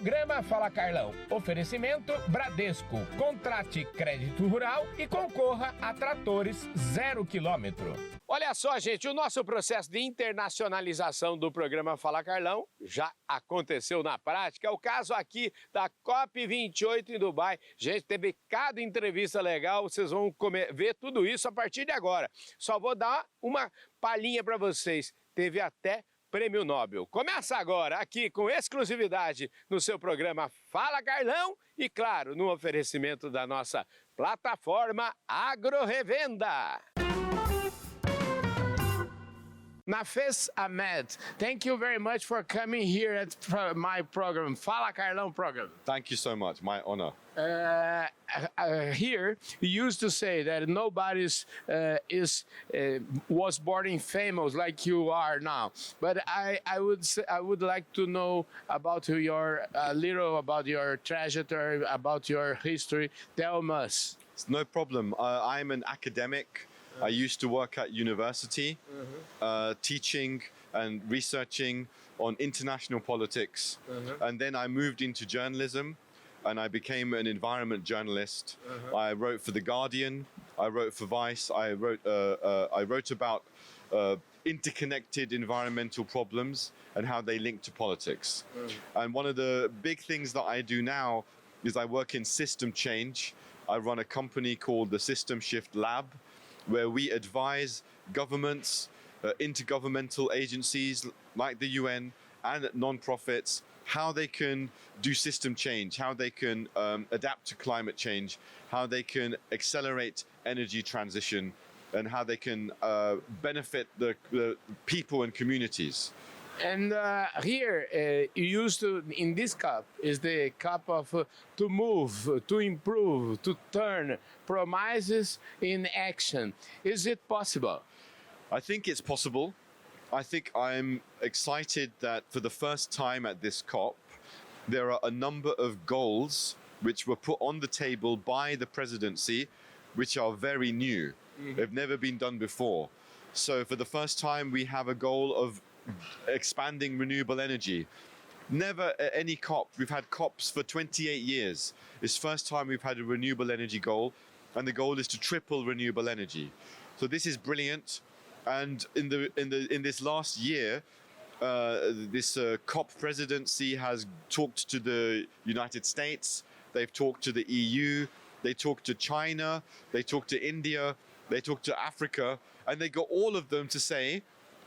Programa Fala Carlão. Oferecimento Bradesco. Contrate crédito rural e concorra a tratores 0 km. Olha só, gente, o nosso processo de internacionalização do programa Fala Carlão já aconteceu na prática. É o caso aqui da COP28 em Dubai. Gente, teve cada entrevista legal, vocês vão ver tudo isso a partir de agora. Só vou dar uma palhinha para vocês. Teve até Prêmio Nobel. Começa agora aqui com exclusividade no seu programa Fala Carlão e, claro, no oferecimento da nossa plataforma Agrorevenda. Nafis Ahmed, thank you very much for coming here at my program, Fala Carlão program. Thank you so much, my honor. Here, we used to say that nobody was born in famous like you are now. But I would like to know about a little about your trajectory, about your history. Tell us. It's no problem. I'm an academic. I used to work at university, teaching and researching on international politics. And then I moved into journalism and I became an environment journalist. I wrote for The Guardian, I wrote for Vice, I wrote about interconnected environmental problems and how they link to politics. And one of the big things that I do now is I work in system change. I run a company called the System Shift Lab, where we advise governments, intergovernmental agencies like the UN and non-profits, how they can do system change, how they can adapt to climate change, how they can accelerate energy transition, and how they can benefit the people and communities. And here, you used to, in this cup, is the cup of to move, to improve, to turn promises in action. Is it possible? I think it's possible. I think I'm excited that for the first time at this COP, there are a number of goals which were put on the table by the presidency, which are very new. They've never been done before. So for the first time, we have a goal of expanding renewable energy. Never at any COP, we've had COPs for 28 years. It's first time we've had a renewable energy goal, and the goal is to triple renewable energy. So this is brilliant. And in this last year, this COP presidency has talked to the United States, they've talked to the EU, they talked to China, they talked to India, they talked to Africa, and they got all of them to say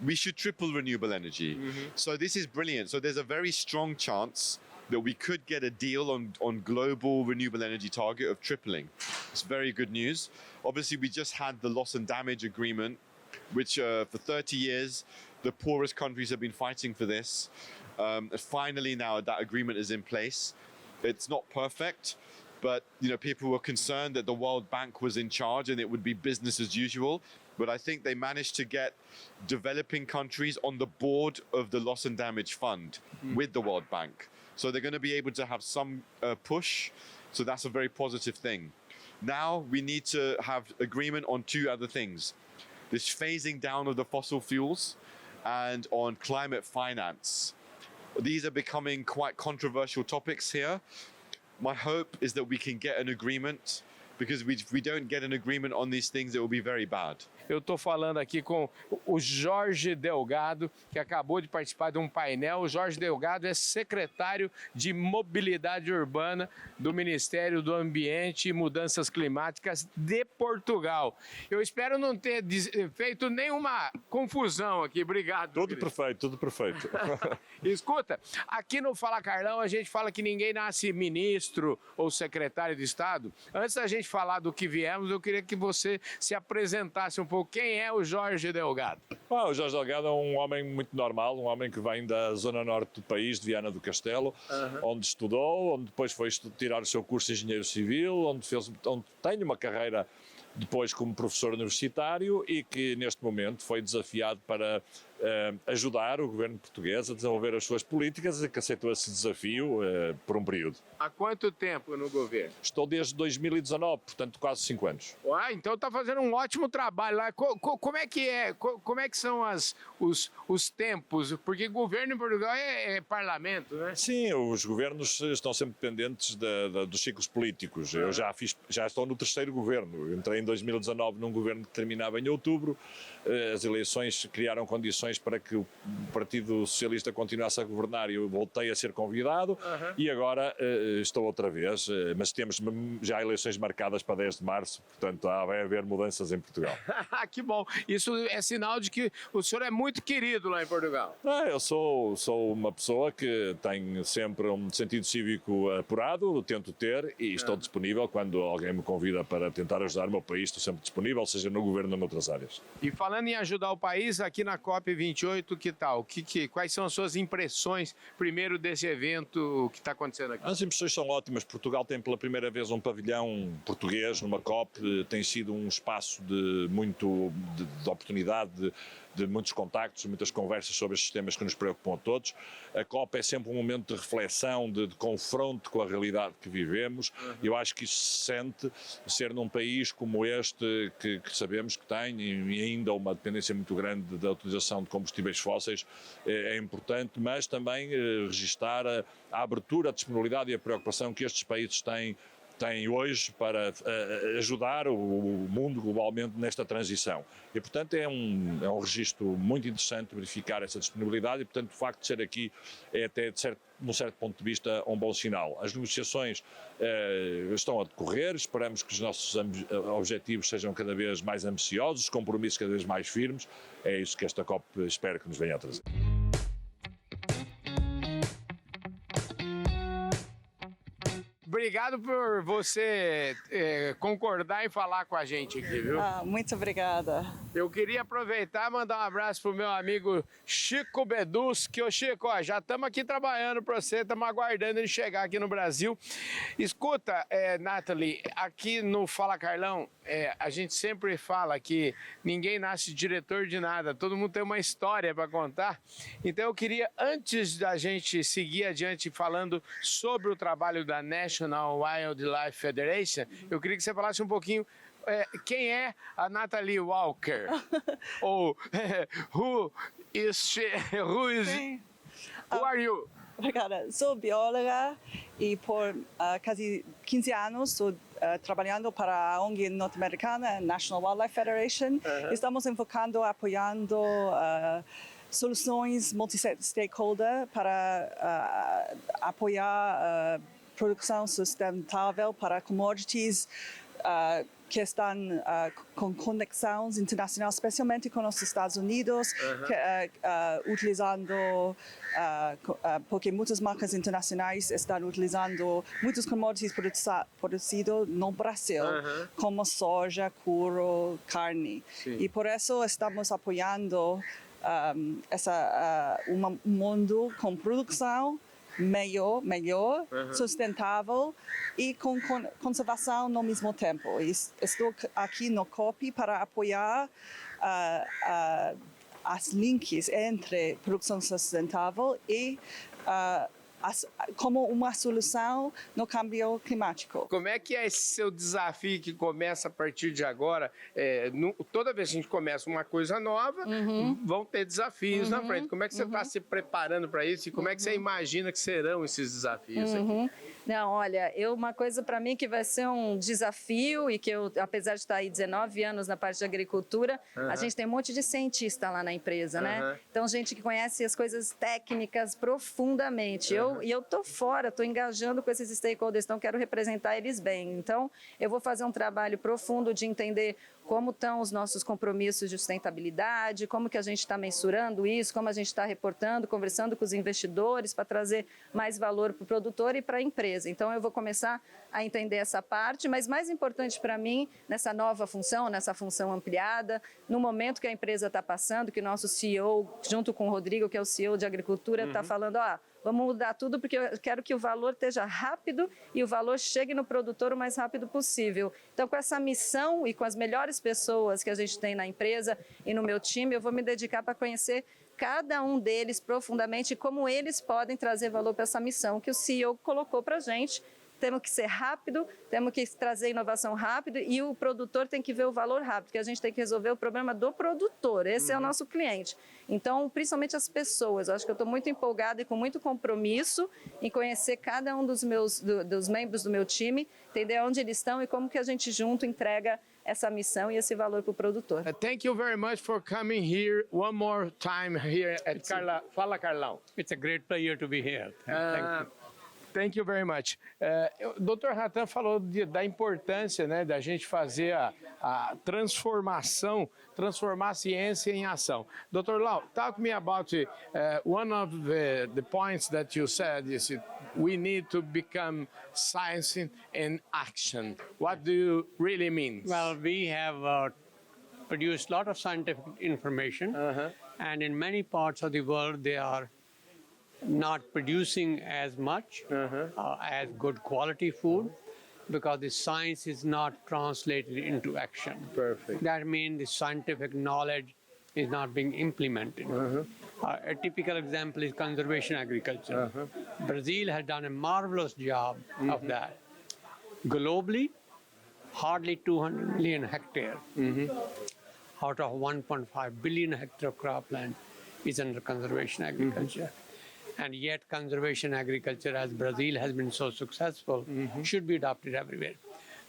we should triple renewable energy. So this is brilliant. So there's a very strong chance that we could get a deal on global renewable energy target of tripling. It's very good news. Obviously, we just had the loss and damage agreement, which for 30 years, the poorest countries have been fighting for this. Finally, now that agreement is in place. It's not perfect, but people were concerned that the World Bank was in charge and it would be business as usual. But I think they managed to get developing countries on the board of the Loss and Damage Fund with the World Bank. So they're going to be able to have some push. So that's a very positive thing. Now we need to have agreement on two other things. This phasing down of the fossil fuels and on climate finance. These are becoming quite controversial topics here. My hope is that we can get an agreement, because if we don't get an agreement on these things, it will be very bad. Eu estou falando aqui com o Jorge Delgado, que acabou de participar de um painel. O Jorge Delgado é secretário de Mobilidade Urbana do Ministério do Ambiente e Mudanças Climáticas de Portugal. Eu espero não ter feito nenhuma confusão aqui. Obrigado. Tudo perfeito, tudo perfeito. Escuta, aqui no Fala Carlão a gente fala que ninguém nasce ministro ou secretário de Estado. Antes da gente falar do que viemos, eu queria que você se apresentasse um pouco. Quem é o Jorge Delgado? O Jorge Delgado é um homem muito normal, um homem que vem da zona norte do país, de Viana do Castelo, onde estudou, onde depois foi tirar o seu curso de engenheiro civil, onde tem uma carreira depois como professor universitário e que neste momento foi desafiado para ajudar o governo português a desenvolver as suas políticas e que aceitou esse desafio por um período. Há quanto tempo no governo? Estou desde 2019, portanto quase 5 anos. Então está fazendo um ótimo trabalho lá. Como é que é? Como é que são os tempos? Porque governo em Portugal é parlamento, né? Sim, os governos estão sempre dependentes dos ciclos políticos. Eu já estou no terceiro governo. Entrei em 2019 num governo que terminava em outubro. As eleições criaram condições para que o Partido Socialista continuasse a governar e eu voltei a ser convidado e agora estou outra vez, mas temos já eleições marcadas para 10 de março, portanto vai haver mudanças em Portugal. Que bom, isso é sinal de que o senhor é muito querido lá em Portugal. Eu sou uma pessoa que tem sempre um sentido cívico apurado, tento ter e estou disponível quando alguém me convida para tentar ajudar o meu país, estou sempre disponível, seja no governo ou noutras áreas. E falando em ajudar o país, aqui na COP28, que tal? Quais são as suas impressões, primeiro, desse evento que está acontecendo aqui? As impressões são ótimas. Portugal tem pela primeira vez um pavilhão português numa COP, tem sido um espaço de oportunidade, de muitos contactos, muitas conversas sobre estes temas que nos preocupam a todos. A COP é sempre um momento de reflexão, de confronto com a realidade que vivemos. Eu acho que isso se sente ser num país como este, que sabemos que tem e ainda uma dependência muito grande da utilização de combustíveis fósseis, é importante, mas também registar a abertura, a disponibilidade e a preocupação que estes países têm hoje para ajudar o mundo globalmente nesta transição. E, portanto, é um registro muito interessante verificar essa disponibilidade e, portanto, o facto de ser aqui é até, num certo ponto de vista, um bom sinal. As negociações estão a decorrer, esperamos que os nossos objetivos sejam cada vez mais ambiciosos, os compromissos cada vez mais firmes. É isso que esta COP espero que nos venha a trazer. Obrigado por você concordar em falar com a gente aqui, viu? Muito obrigada. Eu queria aproveitar e mandar um abraço pro meu amigo Chico Beduski. Ô Chico, já estamos aqui trabalhando para você, estamos aguardando ele chegar aqui no Brasil. Escuta, Nathalie, aqui no Fala Carlão, a gente sempre fala que ninguém nasce diretor de nada, todo mundo tem uma história para contar. Então eu queria, antes da gente seguir adiante falando sobre o trabalho da National Wildlife Federation, eu queria que você falasse um pouquinho quem é a Nathalie Walker? Ou who are you? Obrigada. Sou bióloga e por quase 15 anos estou trabalhando para a ONG norte-americana, National Wildlife Federation. Estamos enfocando, apoiando soluções multi-stakeholder para apoiar produção sustentável para commodities que estão com conexões internacionais, especialmente com os Estados Unidos, utilizando, porque muitas marcas internacionais estão utilizando muitos commodities produzidos no Brasil, como soja, couro, carne. Sim. E por isso estamos apoiando um mundo com produção melhor, sustentável e com conservação no mesmo tempo. Estou aqui no COP para apoiar as links entre produção sustentável e como uma solução no câmbio climático. Como é que é esse seu desafio que começa a partir de agora? Toda vez que a gente começa uma coisa nova, vão ter desafios na frente. Como é que você está se preparando para isso e como é que você imagina que serão esses desafios aqui? Não, olha, uma coisa para mim que vai ser um desafio e que eu, apesar de estar aí 19 anos na parte de agricultura, a gente tem um monte de cientista lá na empresa, né? Então, gente que conhece as coisas técnicas profundamente. E eu tô fora, tô engajando com esses stakeholders, então quero representar eles bem. Então, eu vou fazer um trabalho profundo de entender como estão os nossos compromissos de sustentabilidade, como que a gente está mensurando isso, como a gente está reportando, conversando com os investidores para trazer mais valor para o produtor e para a empresa. Então, eu vou começar a entender essa parte, mas mais importante para mim, nessa nova função, nessa função ampliada, no momento que a empresa está passando, que o nosso CEO, junto com o Rodrigo, que é o CEO de agricultura, está falando, vamos mudar tudo porque eu quero que o valor esteja rápido e o valor chegue no produtor o mais rápido possível. Então, com essa missão e com as melhores pessoas que a gente tem na empresa e no meu time, eu vou me dedicar para conhecer cada um deles profundamente e como eles podem trazer valor para essa missão que o CEO colocou para a gente. Temos que ser rápido, temos que trazer inovação rápido e o produtor tem que ver o valor rápido, porque a gente tem que resolver o problema do produtor, esse é o nosso cliente. Então, principalmente as pessoas, eu acho que eu estou muito empolgada e com muito compromisso em conhecer cada um dos membros do meu time, entender onde eles estão e como que a gente junto entrega essa missão e esse valor para o produtor. Thank you very much for coming here one more time here at Fala Carlão. It's a great pleasure to be here. Thank you. Thank you very much. O Dr. Ratan falou da importância, né, da gente fazer a transformação, transformar a ciência em ação. Dr. Lau, talk me about one of the points that you said is we need to become science in action. What do you really mean? Well, we have produced a lot of scientific information, and in many parts of the world, they are not producing as much as good quality food because the science is not translated into action. Perfect. That means the scientific knowledge is not being implemented. A typical example is conservation agriculture. Brazil has done a marvelous job of that. Globally, hardly 200 million hectares out of 1.5 billion hectare of cropland is under conservation agriculture. And yet conservation agriculture, as Brazil has been so successful, should be adopted everywhere.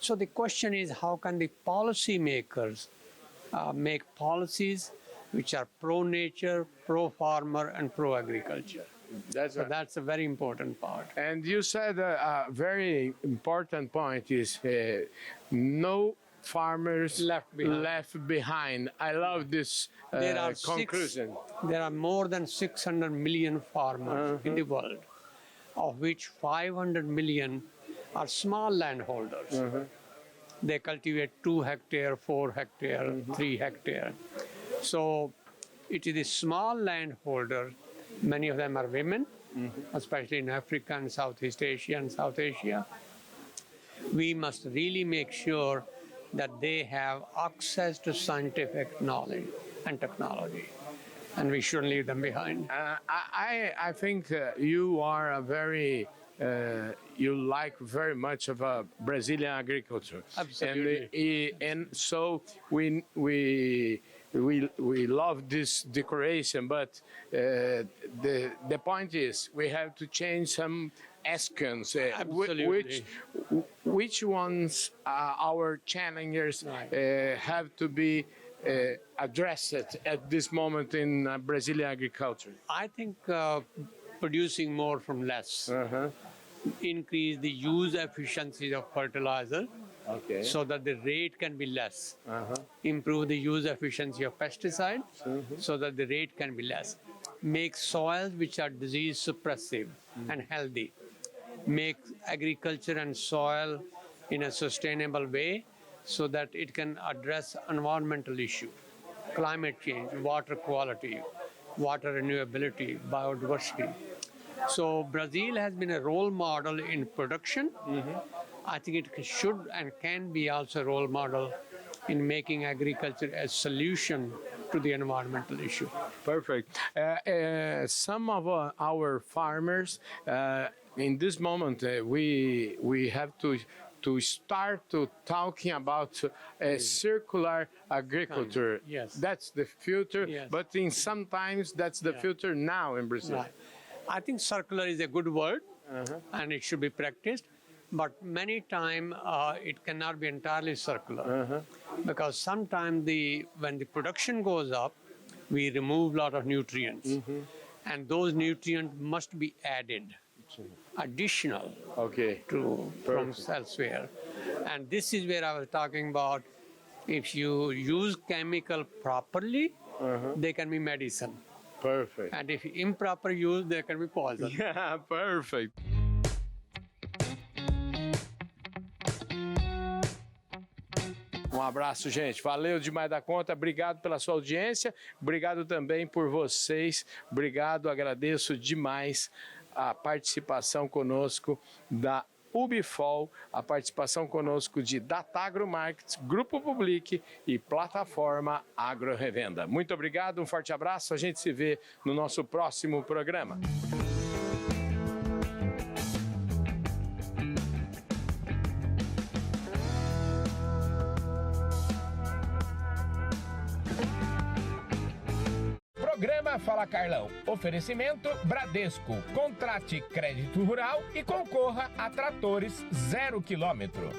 So the question is, how can the policy makers make policies which are pro-nature, pro-farmer, and pro-agriculture? That's a very important part. And you said a very important point is no farmers left behind. I love this conclusion. There are more than 600 million farmers in the world, of which 500 million are small landholders. They cultivate 2 hectare, 4 hectare, 3 hectare. So it is the small landholders, many of them are women, especially in Africa and Southeast Asia and South Asia. We must really make sure that they have access to scientific knowledge and technology, and we shouldn't leave them behind. I think you are a very you like very much of Brazilian agriculture. Absolutely. And so we love this decoration, but the point is we have to change some aspects. Which ones our challengers have to be addressed at this moment in Brazilian agriculture? I think producing more from less, increase the use efficiency of fertilizer, so that the rate can be less. Improve the use efficiency of pesticides, so that the rate can be less. Make soils which are disease suppressive and healthy. Make agriculture and soil in a sustainable way so that it can address environmental issues, climate change, water quality, water renewability, biodiversity. So Brazil has been a role model in production. I think it should and can be also a role model in making agriculture a solution to the environmental issue. Perfect. Some of our farmers, in this moment, we have to start to talking about circular agriculture. Yes. That's the future, Yes. but sometimes that's the future now in Brazil. Right. I think circular is a good word, and it should be practiced. But many times it cannot be entirely circular, because sometimes when the production goes up, we remove a lot of nutrients, and those nutrients must be added, additional from elsewhere. And this is where I was talking about. If you use chemical properly, they can be medicine. Perfect. And if improper use, they can be poison. Yeah, perfect. Um abraço, gente. Valeu demais da conta. Obrigado pela sua audiência. Obrigado também por vocês. Obrigado, agradeço demais a participação conosco da Ubifol, a participação conosco de Datagro Markets, Grupo Public e Plataforma Agro Revenda. Muito obrigado, um forte abraço, a gente se vê no nosso próximo programa. Programa Fala Carlão. Oferecimento Bradesco. Contrate crédito rural e concorra a tratores 0 km.